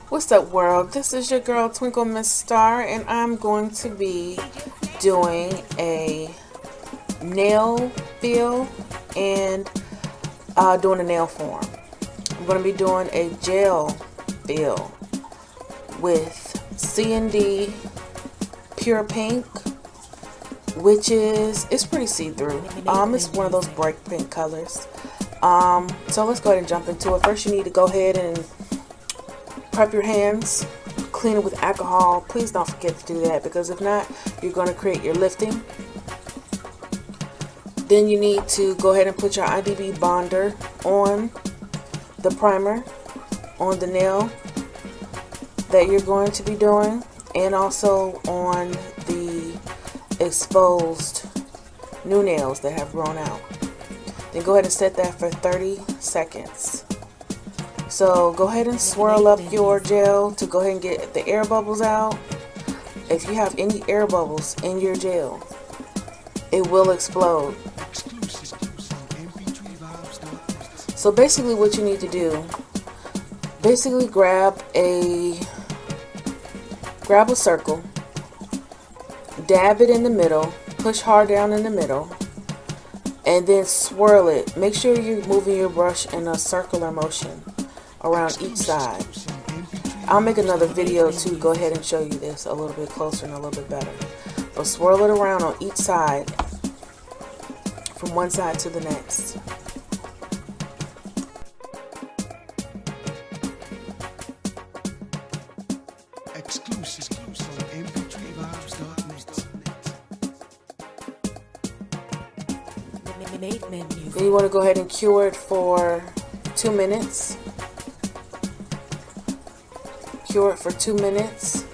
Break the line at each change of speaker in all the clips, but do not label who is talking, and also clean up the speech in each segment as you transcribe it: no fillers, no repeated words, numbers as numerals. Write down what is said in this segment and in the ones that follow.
What's up, world? This is your girl Twinkle Miss Star, and I'm going to be doing a nail fill and doing a nail form. I'm going to be doing a gel fill with CND Pure Pink, which it's pretty see-through. It's one of those bright pink colors. So let's go ahead and jump into it. First, you need to go ahead and prep your hands, clean it with alcohol. Please don't forget to do that, because if not, you're going to create your lifting. Then you need to go ahead and put your IDB Bonder on the primer on the nail that you're going to be doing, and also on the exposed new nails that have grown out. Then go ahead and set that for 30 seconds. So go ahead and swirl up your gel to go ahead and get the air bubbles out. If you have any air bubbles in your gel, it will explode. So basically what you need to do, basically grab a circle, dab it in the middle, push hard down in the middle, and then swirl it. Make sure you're moving your brush in a circular motion around each side. I'll make another video to go ahead and show you this a little bit closer and a little bit better. So swirl it around on each side, from one side to the next. Then you want to go ahead and cure it for 2 minutes. Cure it for 2 minutes.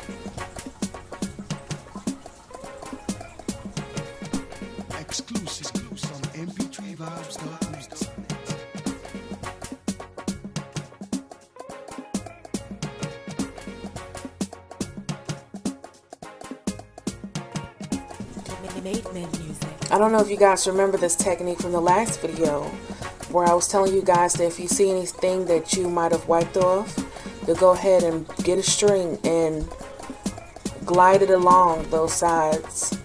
I don't know if you guys remember this technique from the last video, where I was telling you guys that if you see anything that you might have wiped off, to go ahead and get a string and glide it along those sides.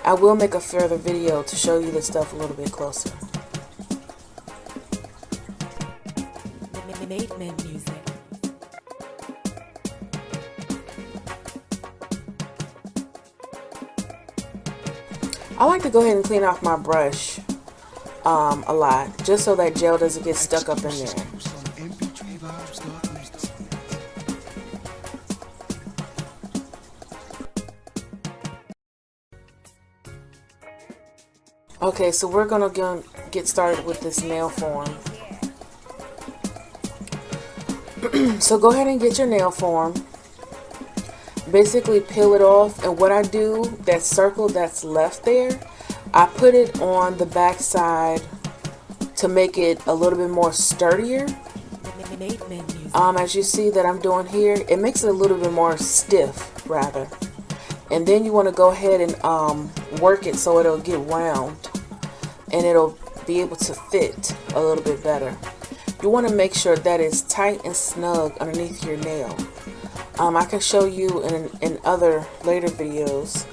I will make a further video to show you this stuff a little bit closer. I like to go ahead and clean off my brush a lot, just so that gel doesn't get stuck up in there. Okay, so we're gonna get started with this nail form. So go ahead and get your nail form. Basically peel it off, and what I do, that circle that's left there, I put it on the back side to make it a little bit more sturdier. As you see that I'm doing here, it makes it a little bit more stiff rather. And then you want to go ahead and work it so it'll get round and it'll be able to fit a little bit better. You want to make sure that it's tight and snug underneath your nail. I can show you in other later videos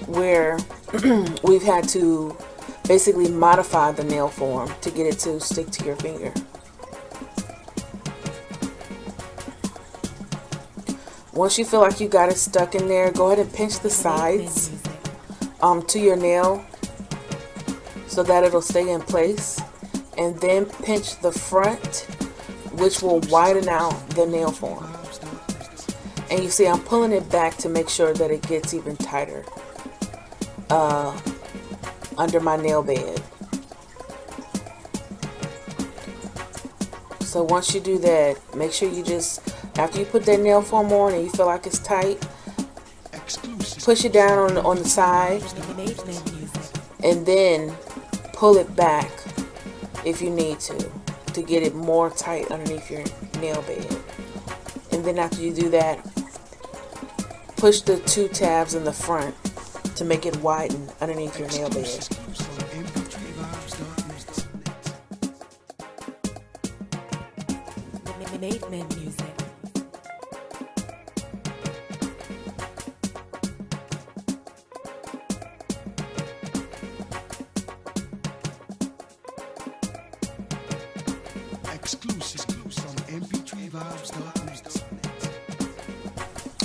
where we've had to basically modify the nail form to get it to stick to your finger. Once you feel like you got it stuck in there, go ahead and pinch the sides to your nail so that it'll stay in place, and then pinch the front, which will widen out the nail form. And you see I'm pulling it back to make sure that it gets even tighter under my nail bed. So once you do that, make sure you just, after you put that nail form on and you feel like it's tight, push it down on the side and then pull it back if you need to get it more tight underneath your nail bed. And then after you do that, push the 2 tabs in the front to make it widen underneath your nail bed.
Made men music.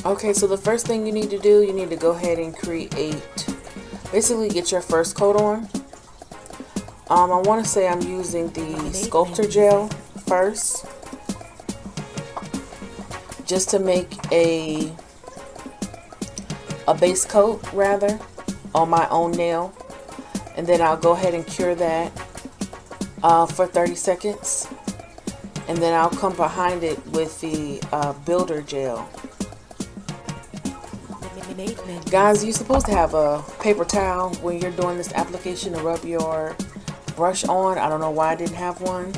Okay, so the first thing you need to do, you need to go ahead and basically get your first coat on. I want to say I'm using the Sculptor Gel first, just to make a base coat rather on my own nail, and then I'll go ahead and cure that for 30 seconds, and then I'll come behind it with the Builder Gel. Guys, you're supposed to have a paper towel when you're doing this application to rub your brush on. I don't know why I didn't have one,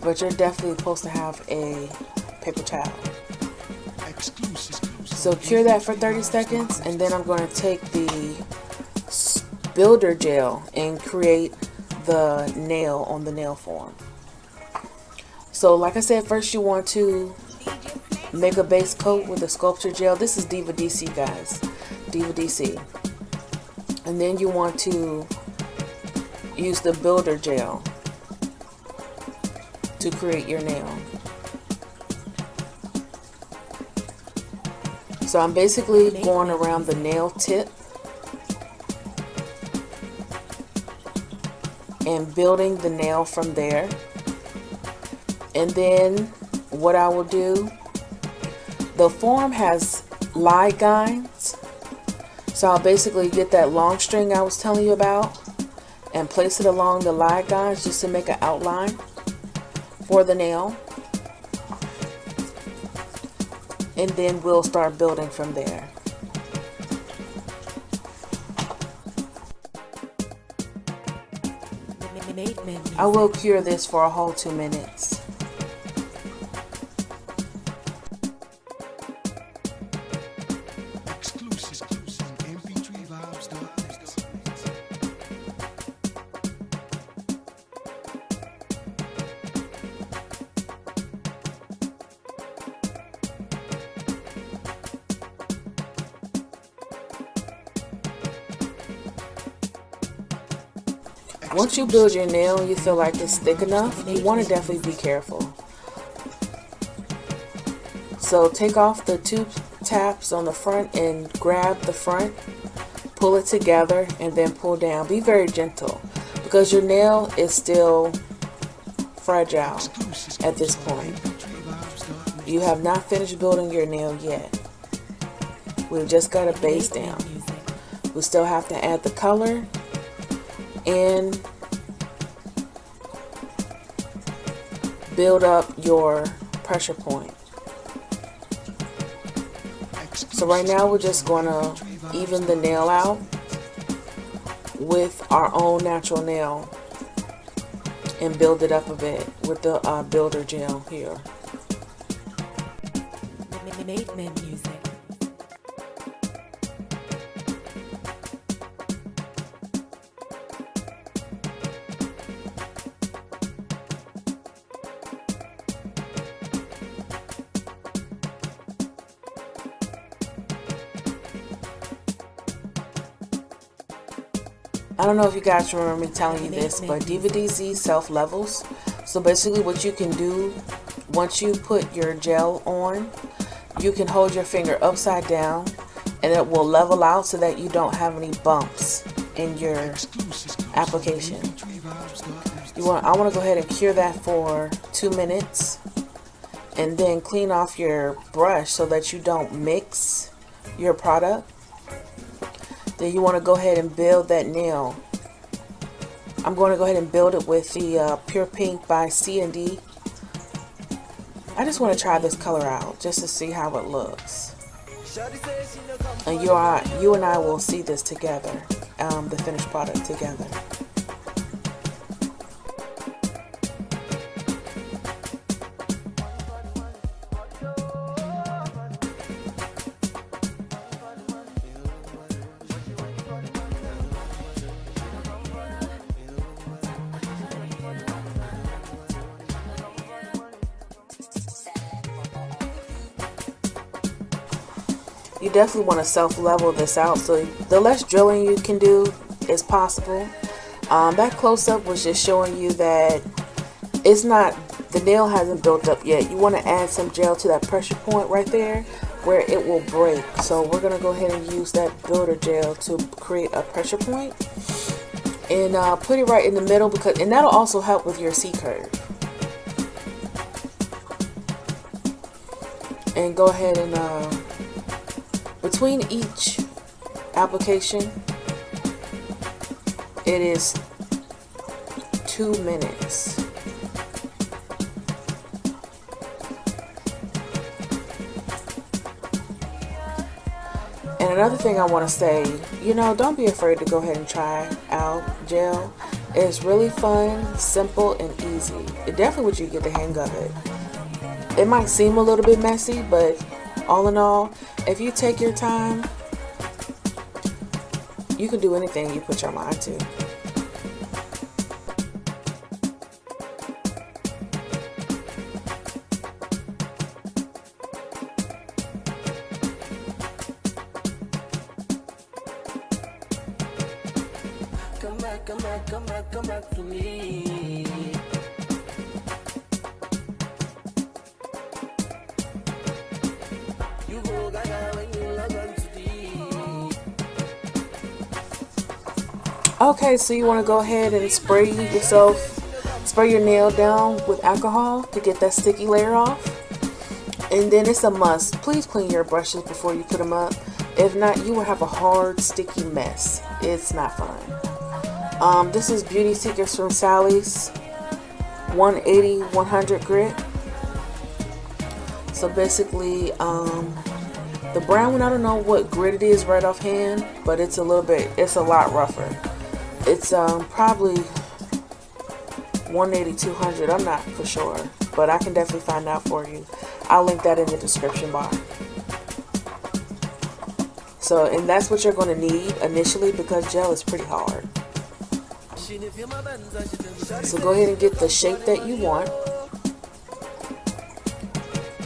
but you're definitely supposed to have a paper towel. So cure that for 30 seconds, and then I'm going to take the Builder Gel and create the nail on the nail form. So like I said, first you want to make a base coat with a Sculptor Gel. This is Diva DC, guys. Diva DC. And then you want to use the Builder Gel to create your nail. So I'm basically going around the nail tip and building the nail from there. And then what I will do, the form has ligands, so I'll basically get that long string I was telling you about and place it along the ligands just to make an outline for the nail, and then we'll start building from there. I will cure this for a whole 2 minutes. Once you build your nail and you feel like it's thick enough, you want to definitely be careful. So take off the 2 taps on the front and grab the front, pull it together, and then pull down. Be very gentle because your nail is still fragile at this point. You have not finished building your nail yet. We've just got a base down. We still have to add the color and build up your pressure point. So right now we're just going to even the nail out with our own natural nail and build it up a bit with the Builder Gel here. Music. I don't know if you guys remember me telling you this, but Diva DC self-levels. So basically what you can do, once you put your gel on, you can hold your finger upside down and it will level out so that you don't have any bumps in your application. I want to go ahead and cure that for 2 minutes and then clean off your brush so that you don't mix your product. Then you want to go ahead and build that nail. I'm going to go ahead and build it with the Pure Pink by CND. I just want to try this color out just to see how it looks. And you and I will see this together, the finished product together. You definitely want to self-level this out, so the less drilling you can do is possible. That close-up was just showing you that it's not the nail hasn't built up yet, you want to add some gel to that pressure point right there where it will break. So we're going to go ahead and use that builder gel to create a pressure point, and put it right in the middle, and that'll also help with your C-curve. And go ahead and between each application, it is 2 minutes. And another thing I want to say, don't be afraid to go ahead and try out gel. It's really fun, simple, and easy. It definitely would you get the hang of it. It might seem a little bit messy, but all in all, if you take your time, you can do anything you put your mind to.
Come back to me. You go gaga when you log on to me.
Okay, so you want to go ahead and spray your nail down with alcohol to get that sticky layer off. And then it's a must. Please clean your brushes before you put them up. If not, you will have a hard, sticky mess. It's not fun. This is Beauty Secrets from Sally's 180-100 grit. So basically, the brown one, I don't know what grit it is right offhand, but it's a lot rougher. It's probably 180-200. I'm not for sure, but I can definitely find out for you. I'll link that in the description bar. So, and that's what you're going to need initially, because gel is pretty hard. So go ahead and get the shape that you want.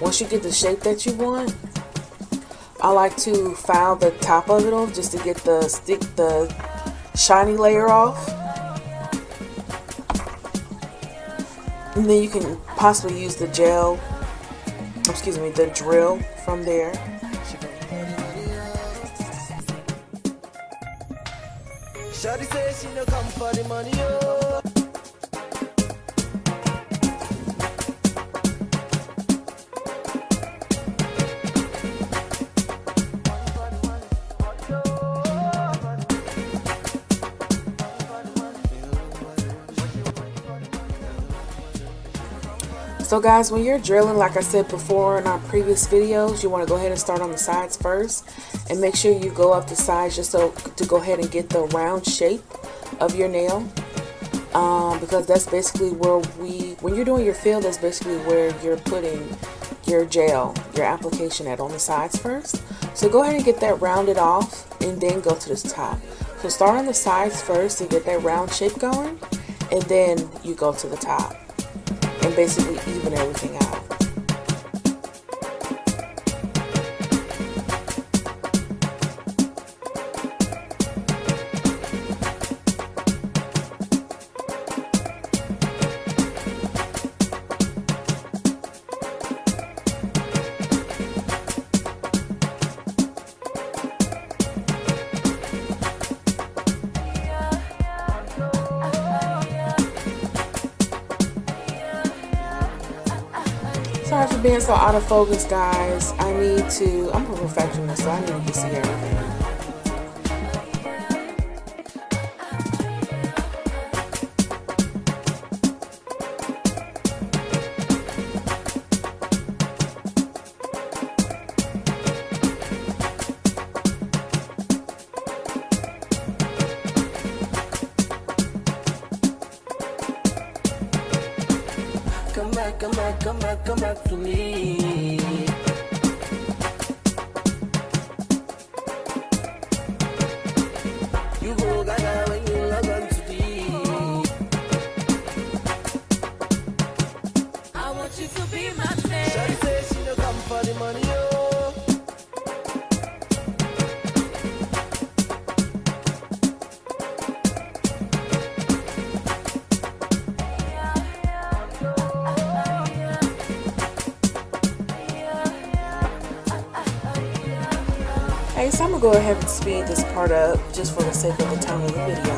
Once you get the shape that you want, I like to file the top of it off just to get the shiny layer off. And then you can possibly use the the drill from there.
Shawty says she no come for the money, oh.
So guys, when you're drilling, like I said before in our previous videos, you want to go ahead and start on the sides first, and make sure you go up the sides just so to go ahead and get the round shape of your nail, because that's basically where when you're doing your fill, that's basically where you're putting your gel, your application on the sides first. So go ahead and get that rounded off, and then go to the top. So start on the sides first to get that round shape going, and then you go to the top and basically even everything out. Sorry for being so out of focus, guys. I'm a perfectionist, so I need to see everything.
Come back to me. You go gaga when you log on to me. I want you to be my man. Shawty says she no come for the money, oh.
Okay, so I'm gonna go ahead and speed this part up just for the sake of the time of the video.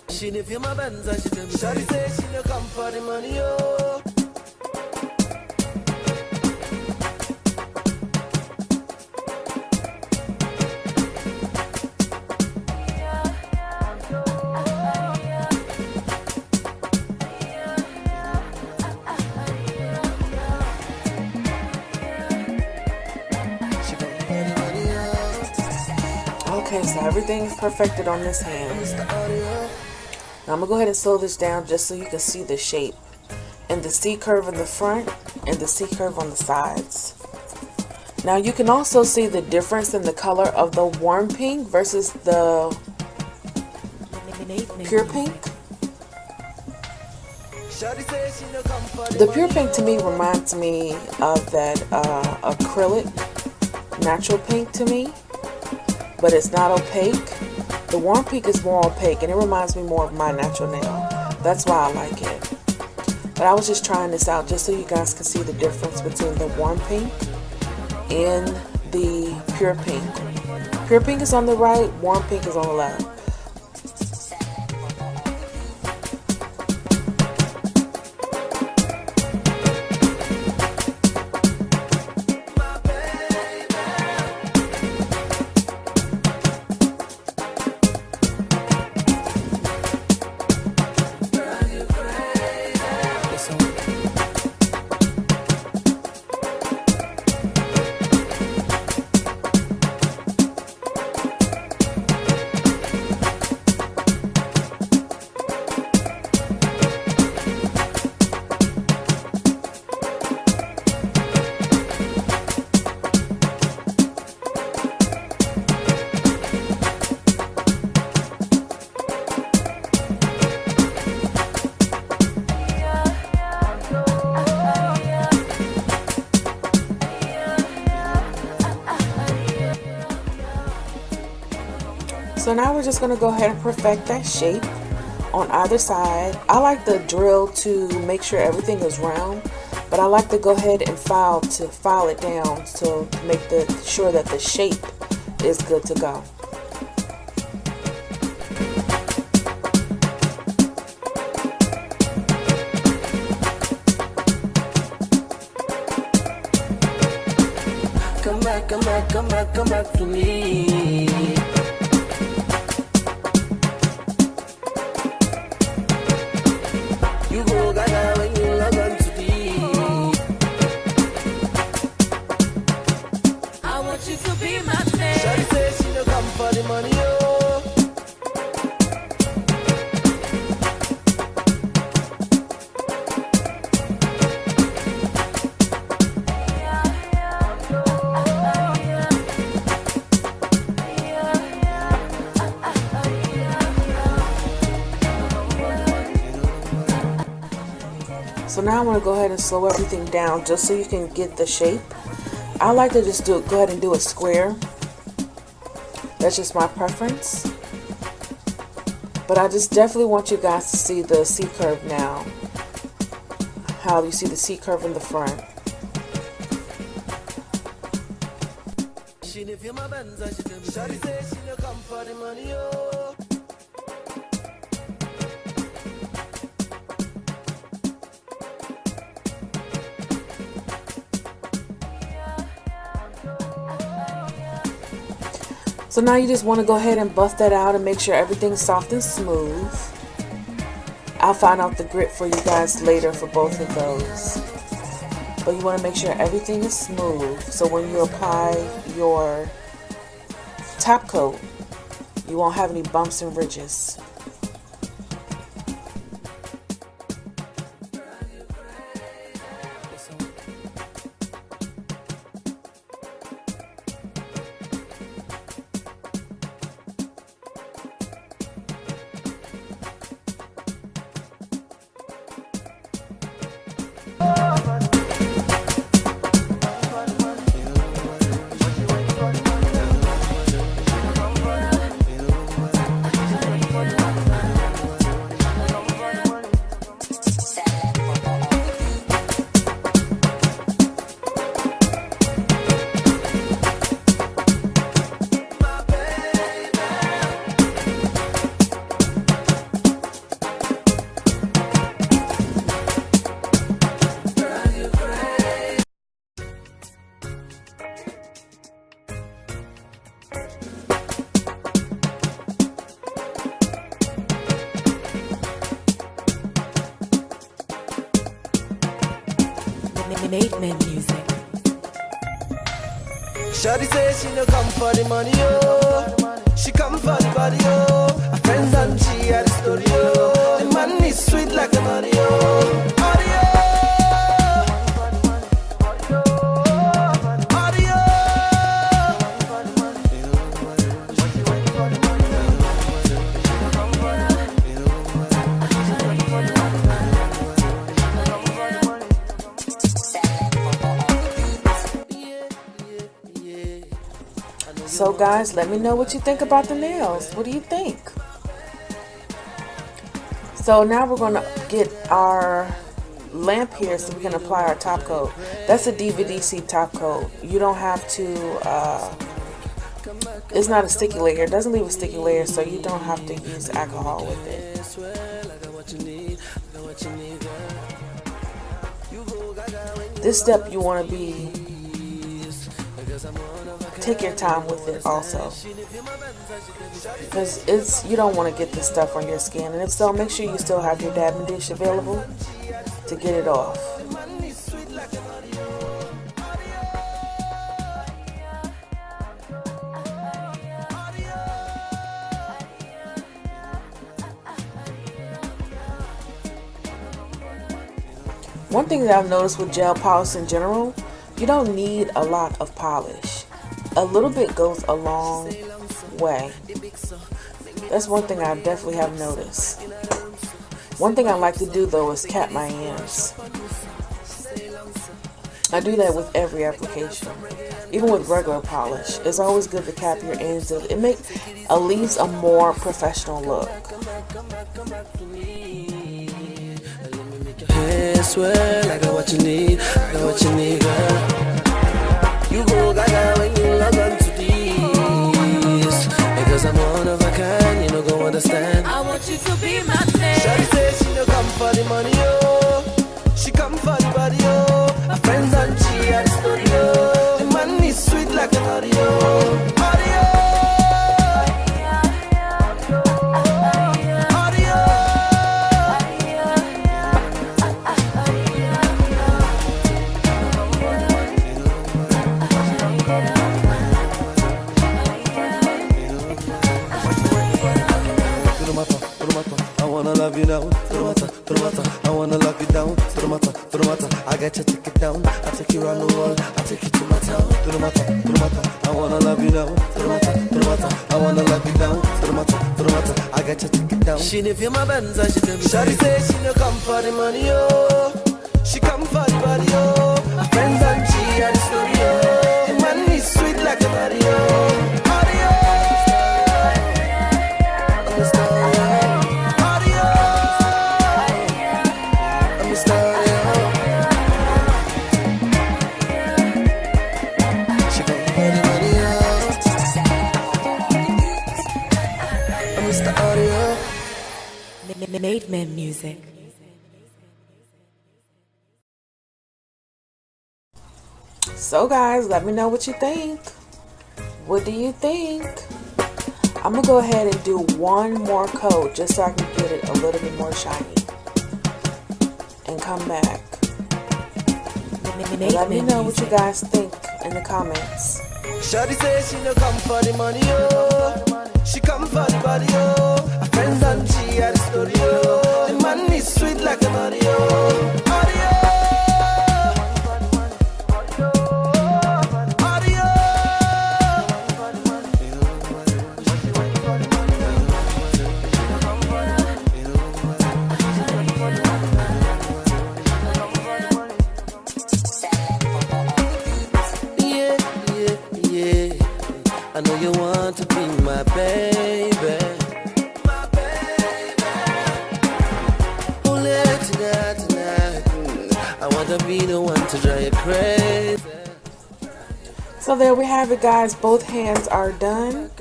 She didn't feel my buttons, she tell me. Shawty said she no come for the money, oh.
Okay, so everything is perfected on this hand. Now I'm going to go ahead and slow this down just so you can see the shape. And the C-curve in the front and the C-curve on the sides. Now you can also see the difference in the color of the warm pink versus the pure pink. The pure pink to me reminds me of that acrylic natural pink to me, but it's not opaque. The warm pink is more opaque and it reminds me more of my natural nail. That's why I like it. But I was just trying this out just so you guys can see the difference between the warm pink and the pure pink. Pure pink is on the right, warm pink is on the left. So now we're just going to go ahead and perfect that shape on either side. I like the drill to make sure everything is round, but I like to go ahead and file it down to make sure that the shape is good to go.
Come back, come back, come back, come back to me. You go gaga when you log on to deep. I want you to be my man. Shawty says she no come for the money, oh.
So now I'm going to go ahead and slow everything down just so you can get the shape. I like to just go ahead and do a square. That's just my preference. But I just definitely want you guys to see the C-curve now. How you see the C-curve in the front.
She didn't feel my buttons, she tell me. Shawty said she no come for the money, oh.
So now you just want to go ahead and buff that out and make sure everything's soft and smooth. I'll find out the grit for you guys later for both of those. But you want to make sure everything is smooth so when you apply your top coat, you won't have any bumps and ridges.
music. Shawty says she no come for the money, oh. She come for the body, oh. Her friends and she at the studio. The man is sweet like an Oreo.
So guys, let me know what you think about the nails. What do you think? So now we're going to get our lamp here so we can apply our top coat. That's a Diva DC top coat. You don't have to, it's not a sticky layer. It doesn't leave a sticky layer, so you don't have to use alcohol with it. This step you want to be, take your time with it also, because you don't want to get this stuff on your skin, and if so, make sure you still have your dabbing dish available to get it off. One thing that I've noticed with gel polish in general, you don't need a lot of polish. A little bit goes a long way. That's one thing I definitely have noticed. One thing I like to do though is cap my ends. I do that with every application. Even with regular polish, it's always good to cap your ends. It leaves a more professional look.
Swear, I got what you need, I got what you need, girl. You go gaga when you log on to this, because I'm one of a kind, you know go understand. I want you to be my man. Shawty says she no come for the money, oh. She come for the body, oh. Her friends and she at the studio. The man is sweet like an Oreo. You know, I wanna love you down. I got your ticket down. I take you around the world. I take you to my town. I wanna love you now. I wanna love you down. I got your ticket down. She didn't feel my bands, she tell me. Shawty say she no come for the money, oh. She come for the body, oh. Her friends and she at the studio. The man is sweet like an Oreo.
Made man music.
So guys, let me know what you think. What do you think? I'm gonna go ahead and do one more coat just so I can get it a little bit more shiny and come back. Let me know what you guys think in the comments.
Shawty says she no come for the money, oh. She come for the body, oh. Her friends and she at the studio. The man is sweet like an Oreo. I know you want to be my baby. My baby. Only tonight. I want to be the one to drive you crazy.
So there we have it, guys. Both hands are done.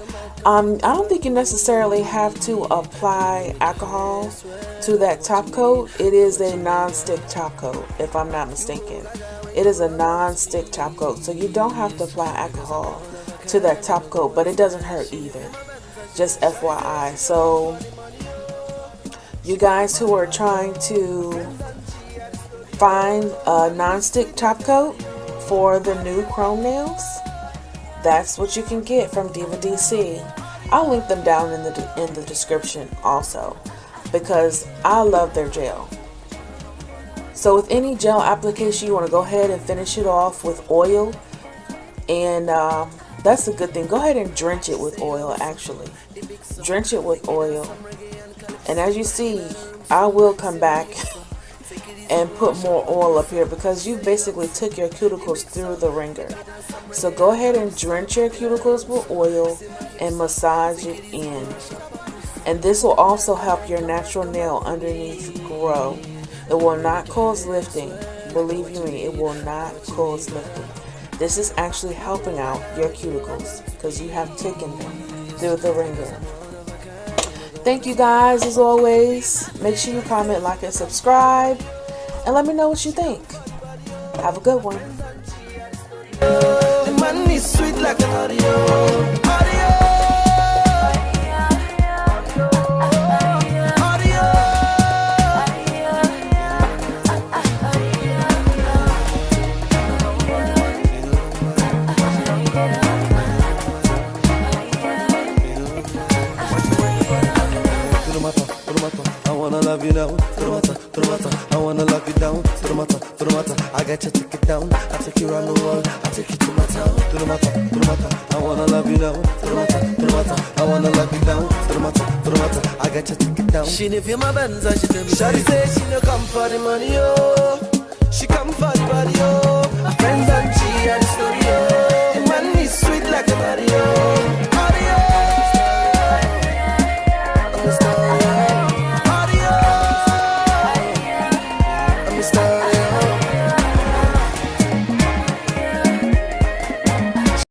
I don't think you necessarily have to apply alcohol to that top coat. It is a non-stick top coat, if I'm not mistaken. It is a non-stick top coat, so you don't have to apply alcohol to that top coat, but it doesn't hurt either. Just FYI. So you guys who are trying to find a non-stick top coat for the new chrome nails. That's what you can get from Diva DC. I'll link them down in the description also, because I love their gel. So with any gel application, you want to go ahead and finish it off with oil, and that's a good thing. Go ahead and drench it with oil. Actually, drench it with oil, and as you see, I will come back and put more oil up here because you basically took your cuticles through the wringer. So go ahead and drench your cuticles with oil and massage it in. And this will also help your natural nail underneath grow. It will not cause lifting. Believe you me, it will not cause lifting. This is actually helping out your cuticles because you have taken them through the wringer. Thank you guys, as always. Make sure you comment, like, and subscribe. And let me know what you think. Have a good one.
The man is sweet like an Oreo. Oreo. I wanna love you now. I wanna lock you down. I got your ticket down. I take you around the world. I take you to my town. I wanna love you now. I wanna lock you down. I got your ticket down. She didn't feel my buttons, she tell me. Shawty say she no come for the money, oh. She come for the body, oh. My friends and she and the story, oh. The man is sweet like a Oreo. I'm the star.